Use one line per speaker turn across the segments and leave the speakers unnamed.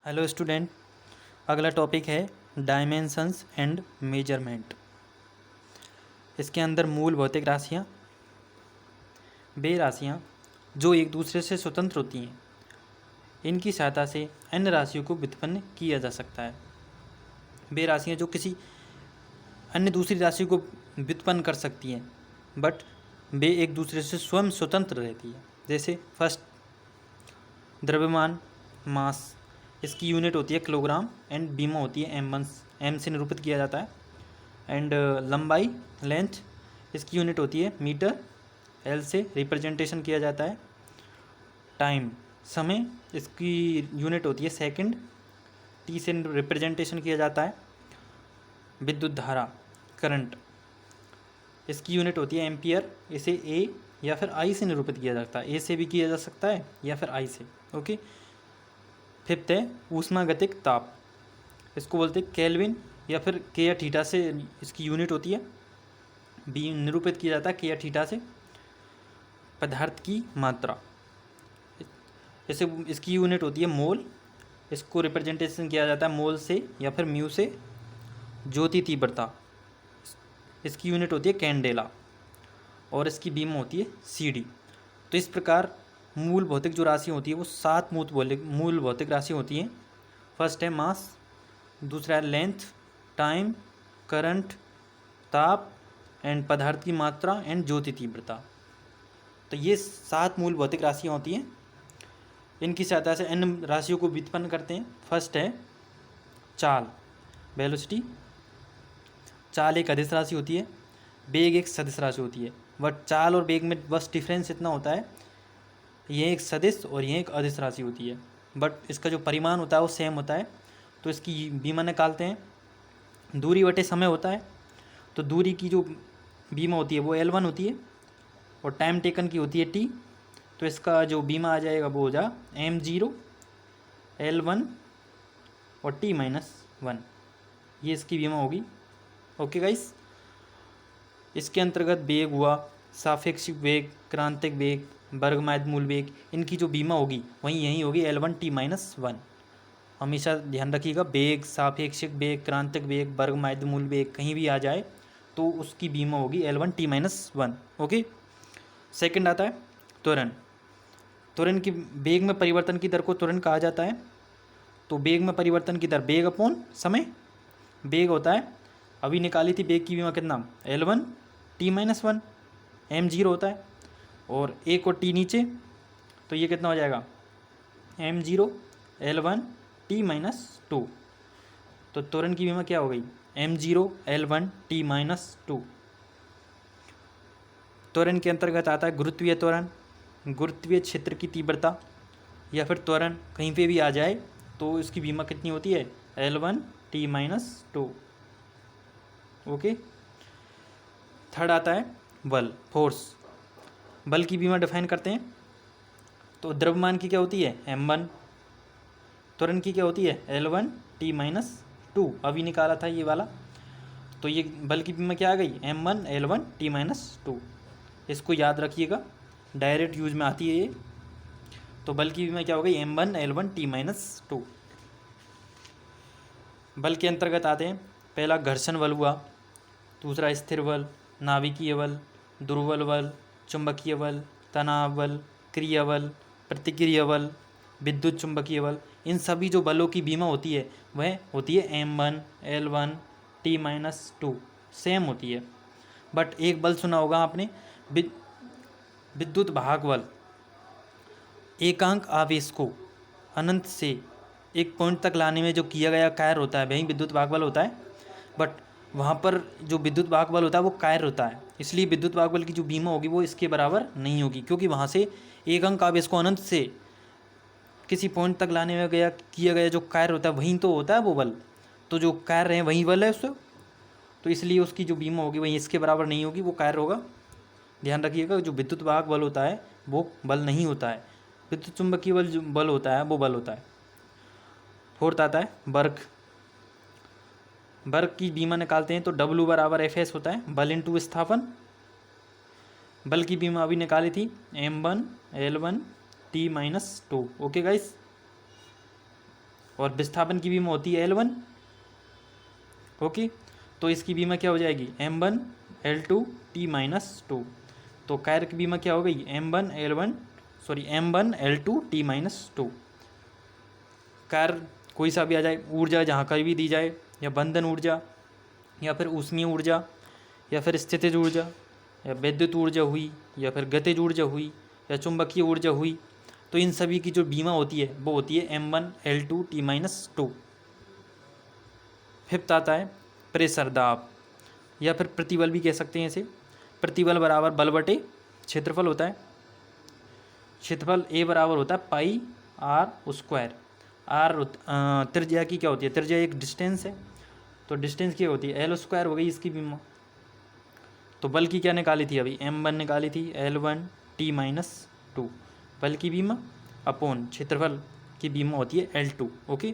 Hello student. अगला topic है dimensions and measurement. इसके अंदर मूल भौतिक राशियाँ, वे राशियाँ जो एक दूसरे से स्वतंत्र होती हैं, इनकी सहायता से अन्य राशियों को व्युत्पन्न किया जा सकता है। वे राशियाँ जो किसी अन्य दूसरी राशि को व्युत्पन्न कर सकती हैं, बट वे एक दूसरे से स्वयं स्वतंत्र रहती है। जैसे फर्स्ट, द्रव्यमान, मास, इसकी यूनिट होती है किलोग्राम एंड बीमा होती है एम एम से निरूपित किया जाता है। एंड लंबाई, लेंथ, इसकी यूनिट होती है मीटर, एल से रिप्रेजेंटेशन किया जाता है। टाइम, समय, इसकी यूनिट होती है सेकंड, टी से रिप्रेजेंटेशन किया जाता है। विद्युत धारा, करंट, इसकी यूनिट होती है एम्पियर, इसे ए या फिर आई से निरूपित किया जाता है। ए से भी किया जा सकता है या फिर आई से। ओके। फिफ्थ है ऊष्मागतिक ताप, इसको बोलते हैं केल्विन या फिर के या थीटा से इसकी यूनिट होती है। बी निरूपित किया जाता है के या थीटा से। पदार्थ की मात्रा, जैसे इसकी यूनिट होती है मोल, इसको रिप्रेजेंटेशन किया जाता है मोल से या फिर म्यू से। ज्योति तीव्रता, इसकी यूनिट होती है कैंडेला और इसकी बीम होती है CD। तो इस प्रकार मूल भौतिक जो राशि होती है वो 7 मूल भौतिक राशि होती हैं। फर्स्ट है मास, दूसरा है लेंथ, टाइम, करंट, ताप एंड पदार्थ की मात्रा एंड ज्योति तीव्रता। तो ये 7 मूल भौतिक राशियाँ होती हैं। इनकी सहायता से अन्य राशियों को व्युत्पन्न करते हैं। फर्स्ट है चाल, वेलोसिटी। चाल एक अदिश राशि होती है, वेग एक सदिश राशि होती है। बट चाल और वेग में बस डिफरेंस इतना होता है, ये एक सदिश और ये एक अदिश राशि होती है, बट इसका जो परिमाण होता है वो सेम होता है। तो इसकी बीमा निकालते हैं। दूरी बटे समय होता है, तो दूरी की जो बीमा होती है वो L1 होती है और टाइम टेकन की होती है T। तो इसका जो बीमा आ जाएगा वो हो जा m0 L1 और T-1, ये इसकी बीमा होगी। Okay guys. इसके अंतर्गत वेग हुआ, सापेक्षिक वेग, क्रांतिक वेग, वर्गमायद मूल वेग, इनकी जो बीमा होगी वहीं यही होगी L1 T-1। हमेशा ध्यान रखिएगा, वेग, सापेक्षिक वेग, क्रांतिक वेग, वर्गमायद मूल वेग कहीं भी आ जाए तो उसकी बीमा होगी L1 T-1। ओके। सेकंड आता है त्वरण। त्वरण की वेग में परिवर्तन की दर को त्वरण कहा जाता है। तो वेग में परिवर्तन की दर वेग अपॉन समय। वेग होता है, अभी निकाली थी वेग की बीमा कितना, L1 T-1, m0 होता है और एक और T नीचे, तो ये कितना हो जाएगा m0 L1 T-2। तो त्वरण की बीमा क्या हो गई m0 L1 T-2। त्वरण के अंतर्गत आता है गुरुत्वीय त्वरण, गुरुत्वीय क्षेत्र की तीव्रता या फिर त्वरण कहीं पे भी आ जाए तो इसकी बीमा कितनी होती है L1 T-2। ओके। थर्ड आता है बल, फोर्स। बल की बीमा डिफाइन करते हैं। तो द्रव्यमान की क्या होती है m1, त्वरण की क्या होती है L1 T-2, अभी निकाला था ये वाला। तो ये बल की बीमा क्या आ गई m1 L1 T-2। इसको याद रखिएगा, डायरेक्ट यूज में आती है ये। तो बल की बीमा क्या हो गई m1 L1 T-2। बल के अंतर्गत आते हैं, पहला घर्षण बल हुआ, दूसरा स्थिर बल, नाभिकीय बल, दुर्बल बल, चुंबकीय बल, तनाव बल, क्रिया बल, प्रतिक्रिया बल, विद्युत चुंबकीय बल। इन सभी जो बलों की बीमा होती है वह होती है m1 L1 T-2, सेम होती है। बट एक बल सुना होगा आपने, विद्युत भाग बल। एकांक आवेश को अनंत से एक पॉइंट तक लाने में जो किया गया कार्य होता है वही विद्युत भाग बल होता है। बट वहाँ पर जो विद्युत भाग बल होता है वो कार्य होता है, इसलिए विद्युत भाग बल की जो बीमा होगी वो इसके बराबर नहीं होगी, क्योंकि वहाँ से एक अंक आवेश को अनंत से किसी पॉइंट तक लाने में किया गया जो कार्य होता है वहीं तो होता है वो बल। तो जो कार्य है वही बल है उससे, तो इसलिए उसकी जो बीमा होगी वही इसके बराबर नहीं होगी, वो कार्य होगा। ध्यान रखिएगा, जो विद्युत भाग बल होता है वो बल नहीं होता है, विद्युत चुंबकीय बल जो बल होता है वो बल होता है। फोर्थ आता है वर्ग। वर्ग की बीमा निकालते हैं तो W बराबर Fs होता है, बल इंटू विस्थापन। बल की बीमा अभी निकाली थी m1 L1 T-2। Okay guys. और विस्थापन की बीमा होती है L1। ओके, तो इसकी बीमा क्या हो जाएगी M1 L2 T-2। तो कार्य की बीमा क्या हो गई M1 L2 T-2। कार्य कोई सा भी आ जाए, ऊर्जा जहाँ कहीं भी दी जाए, या बंधन ऊर्जा, या फिर ऊष्मीय ऊर्जा, या फिर स्थितिज ऊर्जा, या विद्युत ऊर्जा हुई, या फिर गतिज ऊर्जा हुई, या चुंबकीय ऊर्जा हुई, तो इन सभी की जो बीमा होती है वो होती है M1 L2 T-2। फिफ्थ आता है प्रेशर, दाब, या फिर प्रतिबल भी कह सकते हैं इसे। प्रतिबल बराबर बल बटे क्षेत्रफल होता है। क्षेत्रफल A बराबर होता है पाई R स्क्वायर। R त्रिज्या की क्या होती है, त्रिज्या एक डिस्टेंस है, तो डिस्टेंस क्या होती है L स्क्वायर हो गई इसकी बीमा। तो बल की क्या निकाली थी अभी, M1 निकाली थी L1 T-2, बल की बीमा अपॉन क्षेत्रफल की बीमा होती है L2। ओके,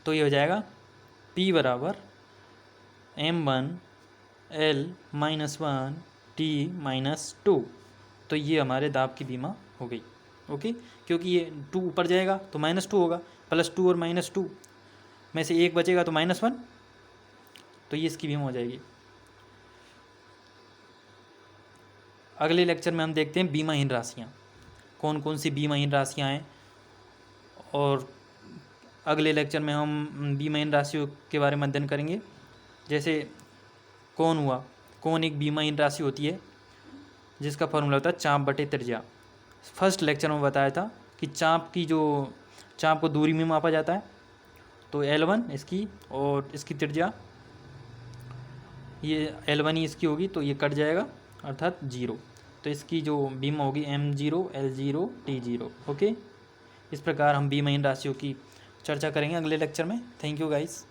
तो ये हो जाएगा P बराबर M1 L-1 T-2। तो ये हमारे दाब की बीमा हो गई। ओके, क्योंकि ये 2 ऊपर जाएगा तो -2 होगा, +2 और -2 में से 1 बचेगा तो -1, तो ये इसकी बीमा हो जाएगी। अगले लेक्चर में हम देखते हैं बीमाहीन राशियाँ, कौन कौन सी बीमाहीन राशियाँ हैं, और अगले लेक्चर में हम बीमाहीन राशियों के बारे में अध्ययन करेंगे। जैसे कौन हुआ, कौन एक बीमाहीन राशि होती है जिसका फॉर्मूला होता है चाप बटे त्रिज्या। फर्स्ट लेक्चर में बताया था कि चाप को दूरी में मापा जाता है, तो L1 इसकी और इसकी त्रिज्या, ये L1 ही इसकी होगी, तो ये कट जाएगा अर्थात 0, तो इसकी जो बीमा होगी M0 L0 T0। ओके, इस प्रकार हम बीमाहीन राशियों की चर्चा करेंगे अगले लेक्चर में। Thank you guys.